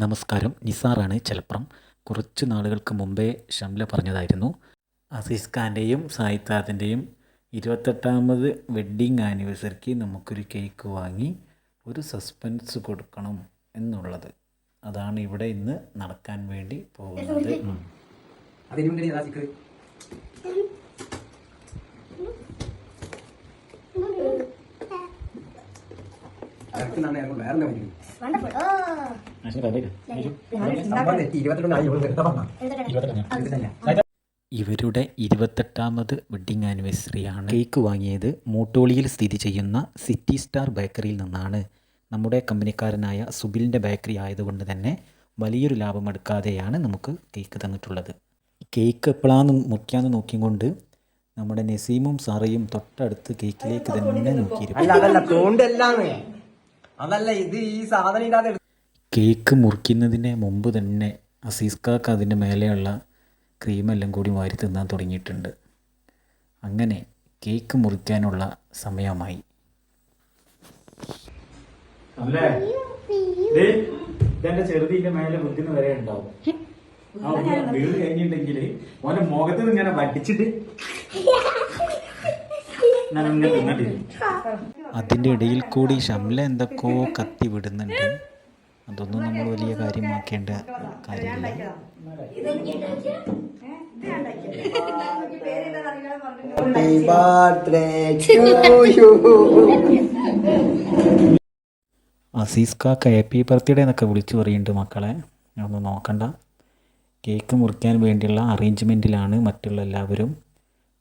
നമസ്കാരം, നിസാറാണ് ചെലപ്രം. കുറച്ച് നാളുകൾക്ക് മുമ്പേ ഷംല പറഞ്ഞതായിരുന്നു, അസീസ് ഖാൻ്റെയും സായിത്താത്തിൻ്റെയും 28ാമത് വെഡ്ഡിങ് ആനിവേഴ്സറിക്ക് നമുക്കൊരു കേക്ക് വാങ്ങി ഒരു സസ്പെൻസ് കൊടുക്കണം എന്നുള്ളത്. അതാണ് ഇവിടെ ഇന്ന് നടക്കാൻ വേണ്ടി പോകുന്നത്. ഇവരുടെ 28ാമത് വെഡ്ഡിങ് ആനിവേഴ്സറിയാണ്. കേക്ക് വാങ്ങിയത് മൂട്ടോളിയിൽ സ്ഥിതി ചെയ്യുന്ന സിറ്റി സ്റ്റാർ ബേക്കറിയിൽ നിന്നാണ്. നമ്മുടെ കമ്പനിക്കാരനായ സുബിലിൻ്റെ ബേക്കറി ആയതുകൊണ്ട് തന്നെ വലിയൊരു ലാഭമെടുക്കാതെയാണ് നമുക്ക് കേക്ക് തന്നിട്ടുള്ളത്. കേക്ക് എപ്പോഴാണ് മുറിക്കാന്ന് നോക്കിക്കൊണ്ട് നമ്മുടെ നസീമും സാറയും തൊട്ടടുത്ത് കേക്കിലേക്ക് തന്നെ നോക്കിയിരുന്നു. കേക്ക് മുറിക്കുന്നതിന് മുമ്പ് തന്നെ അസീസ് കാക്ക അതിൻ്റെ മേലെയുള്ള ക്രീമെല്ലാം കൂടി വാരി തിന്നാൻ തുടങ്ങിയിട്ടുണ്ട്. അങ്ങനെ കേക്ക് മുറിക്കാനുള്ള സമയമായി. ചെറുതിന്റെ മേലെ ബുദ്ധിന് വരെ ഉണ്ടാവും. വീട് കഴിഞ്ഞിട്ടുണ്ടെങ്കിൽ ഓന്റെ മുഖത്ത് ഇങ്ങനെ വടിച്ചിട്ട് അതിൻ്റെ ഇടയിൽ കൂടി ഷംല എന്തൊക്കെയോ കത്തി വിടുന്നുണ്ട്. അതൊന്നും നമ്മൾ വലിയ കാര്യമാക്കേണ്ട കാര്യമില്ല. അസീസ് കാക്ക ഹാപ്പി ബർത്ത്ഡേ എന്നൊക്കെ വിളിച്ചു പറയുന്നുണ്ട്. മക്കളെ ഒന്നും നോക്കണ്ട, കേക്ക് മുറിക്കാൻ വേണ്ടിയുള്ള അറേഞ്ച്മെൻറ്റിലാണ് മറ്റുള്ള എല്ലാവരും.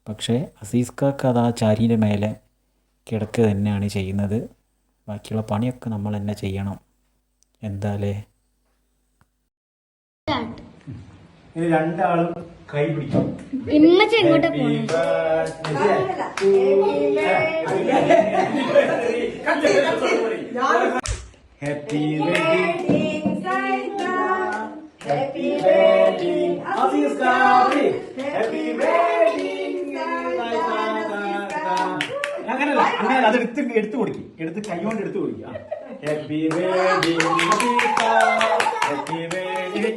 പക്ഷേ അസീസ് കാക്ക അത് ആ ചാരീൻ്റെ മേലെ കിടക്കുക തന്നെയാണ് ചെയ്യുന്നത്. ബാക്കിയുള്ള പണിയൊക്കെ നമ്മൾ തന്നെ ചെയ്യണം. എന്താലേ, ഇനി രണ്ടാളും കൈ പിടിക്കും. Happy wedding happy wedding Aziz കാക്ക, ഹാപ്പി വെഡിങ്. അങ്ങനല്ല, അങ്ങനെ അത് എടുത്ത് കൊടുക്കും, എടുത്ത് കൈ കൊണ്ട് എടുത്ത് കൊടുക്കുക. Happy wedding happy wedding.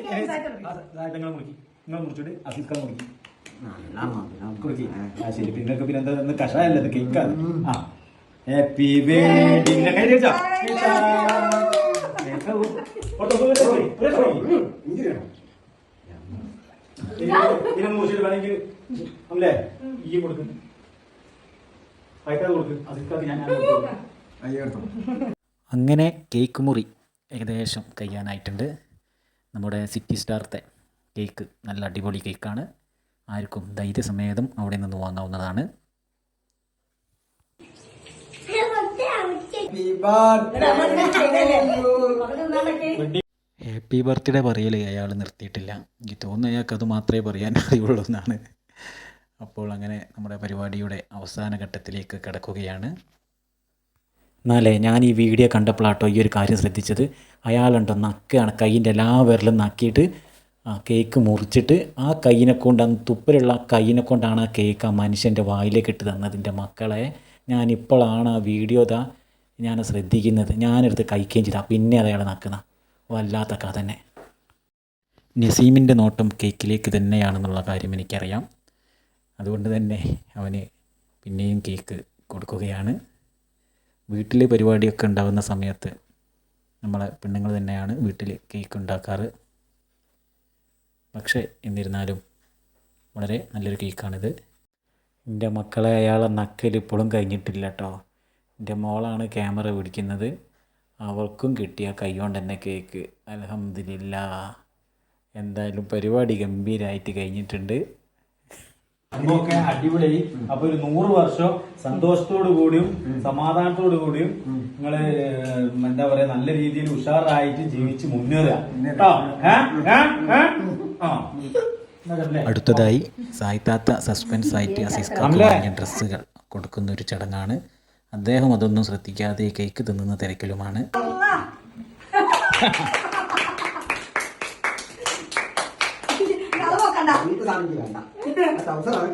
നിങ്ങൾ മുറിച്ചിട്ട് അസീസ് ഖാൻ മുറിക്കും. ശരി, നിങ്ങൾക്ക് പിന്നെ എന്താ കഷായല്ല, അത് കേക്കാണ്. ആ, ഹാപ്പി വെഡിങ്. ഇതിനെ മുറിച്ചിട്ട് വേണമെങ്കിൽ അല്ലേ ഈ കൊടുക്കും, അങ്ങനെ കേക്ക് മുറി ഏകദേശം കഴിയാനായിട്ടുണ്ട്. നമ്മുടെ സിറ്റി സ്റ്റാറത്തെ കേക്ക് നല്ല അടിപൊളി കേക്കാണ്. ആർക്കും ധൈര്യസമേതം അവിടെ നിന്ന് വാങ്ങാവുന്നതാണ്. ഹാപ്പി ബർത്ത്ഡേ പറയല് അയാൾ നിർത്തിയിട്ടില്ല. എനിക്ക് തോന്നുന്നു അയാൾക്ക് അത് മാത്രമേ പറയാൻ അറിയുള്ളൂ എന്നാണ്. അപ്പോൾ അങ്ങനെ നമ്മുടെ പരിപാടിയുടെ അവസാന ഘട്ടത്തിലേക്ക് കിടക്കുകയാണ്. എന്നാലേ ഞാൻ ഈ വീഡിയോ കണ്ടപ്പോഴാട്ടോ ഈ ഒരു കാര്യം ശ്രദ്ധിച്ചത്. അയാളുണ്ടോ നക്കുകയാണ്, കൈയിൻ്റെ എല്ലാ വിരലും നക്കിയിട്ട് ആ കേക്ക് മുറിച്ചിട്ട് ആ കൈയിനെ കൊണ്ട്, അന്ന് തുപ്പലുള്ള കൈയിനെ കൊണ്ടാണ് ആ കേക്ക് ആ മനുഷ്യൻ്റെ വായിലേക്ക് ഇട്ട് തന്നതിൻ്റെ മക്കളെ. ഞാനിപ്പോഴാണ് ആ വീഡിയോ ഞാൻ ശ്രദ്ധിക്കുന്നത്. ഞാനെടുത്ത് കഴിക്കുകയും ചെയ്താൽ പിന്നെ അത് അയാൾ നക്കുന്ന വല്ലാത്ത കഥ തന്നെ. നസീമിൻ്റെ നോട്ടം കേക്കിലേക്ക് തന്നെയാണെന്നുള്ള കാര്യം എനിക്കറിയാം. അതുകൊണ്ട് തന്നെ അവന് പിന്നെയും കേക്ക് കൊടുക്കുകയാണ്. വീട്ടിൽ പരിപാടിയൊക്കെ ഉണ്ടാകുന്ന സമയത്ത് നമ്മളെ പെണ്ണുങ്ങൾ തന്നെയാണ് വീട്ടിൽ കേക്ക് ഉണ്ടാക്കാറ്. പക്ഷേ എന്നിരുന്നാലും വളരെ നല്ലൊരു കേക്കാണിത്. എൻ്റെ മക്കളെ അയാളെ നക്കൽ ഇപ്പോഴും കഴിഞ്ഞിട്ടില്ല കേട്ടോ. എൻ്റെ മോളാണ് ക്യാമറ പിടിക്കുന്നത്. അവൾക്കും കിട്ടിയ കൈ കൊണ്ട് തന്നെ കേക്ക്. അൽഹംദുലില്ലാഹ്, എന്തായാലും പരിപാടി ഗംഭീരമായിട്ട് കഴിഞ്ഞിട്ടുണ്ട്. സംഭവമൊക്കെ അടിപൊളിയായി. അപ്പൊ ഒരു 100 വർഷം സന്തോഷത്തോടു കൂടിയും സമാധാനത്തോടു കൂടിയും നിങ്ങള് എന്താ പറയാ നല്ല രീതിയിൽ ഉഷാറായിട്ട് ജീവിച്ച് മുന്നേറുക. അടുത്തതായി സായിത്താത്ത സസ്പെൻസ് ആയിട്ട് അസീസ് ഖാൻ വാങ്ങിയ ഡ്രസ്സുകൾ കൊടുക്കുന്ന ഒരു ചടങ്ങാണ്. അദ്ദേഹം അതൊന്നും ശ്രദ്ധിക്കാതെ കേക്ക് തിന്നുന്ന തിരക്കിലുമാണ്.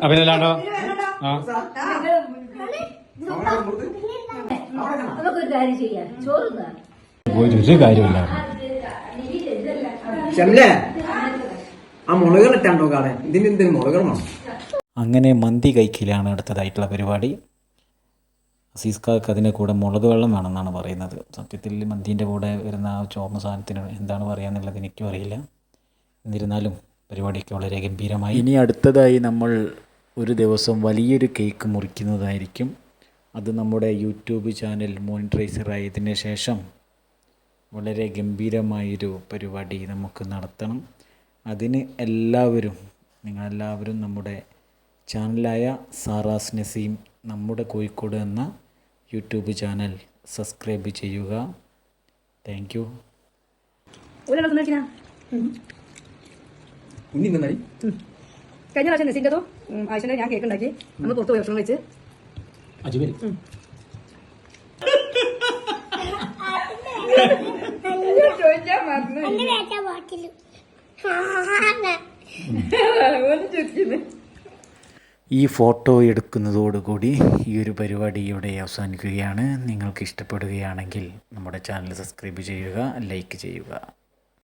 അഭിനല്ലാണ്ടോ നമുക്കൊരു കാര്യം ചെയ്യാം, ചോറ് ഒരു കാര്യമില്ല. അങ്ങനെ മന്തി കഴിക്കലാണ് അടുത്തതായിട്ടുള്ള പരിപാടി. അസീസ്ക്കാക്ക് അതിൻ്റെ കൂടെ മുളക് വെള്ളം വേണമെന്നാണ് പറയുന്നത്. സത്യത്തിൽ മന്തീൻ്റെ കൂടെ വരുന്ന ആ ചുവന്ന സാധനത്തിന് എന്താണ് പറയാന്നുള്ളത് എനിക്കും അറിയില്ല. എന്നിരുന്നാലും പരിപാടിയൊക്കെ വളരെ ഗംഭീരമായി. ഇനി അടുത്തതായി നമ്മൾ ഒരു ദിവസം വലിയൊരു കേക്ക് മുറിക്കുന്നതായിരിക്കും. അത് നമ്മുടെ യൂട്യൂബ് ചാനൽ മോണിറ്ററൈസർ ആയതിന് ശേഷം വളരെ ഗംഭീരമായൊരു പരിപാടി നമുക്ക് നടത്തണം. അതിന് നിങ്ങളെല്ലാവരും നമ്മുടെ ചാനലായ സാറാസ് നസീം നമ്മുടെ കോഴിക്കോട് എന്ന യൂട്യൂബ് ചാനൽ സബ്സ്ക്രൈബ് ചെയ്യുക. Thank you. കഴിഞ്ഞ പ്രാവശ്യം നസീൻ്റെതോ ആവശ്യം ഞാൻ കേക്ക് ഉണ്ടാക്കി നമ്മൾ പുറത്ത് പോയി ഭക്ഷണം കഴിച്ച് ഈ ഫോട്ടോ എടുക്കുന്നതോടുകൂടി ഈ ഒരു പരിപാടി ഇവിടെ അവസാനിക്കുകയാണ്. നിങ്ങൾക്ക് ഇഷ്ടപ്പെടുകയാണെങ്കിൽ നമ്മുടെ ചാനൽ സബ്സ്ക്രൈബ് ചെയ്യുക, ലൈക്ക് ചെയ്യുക.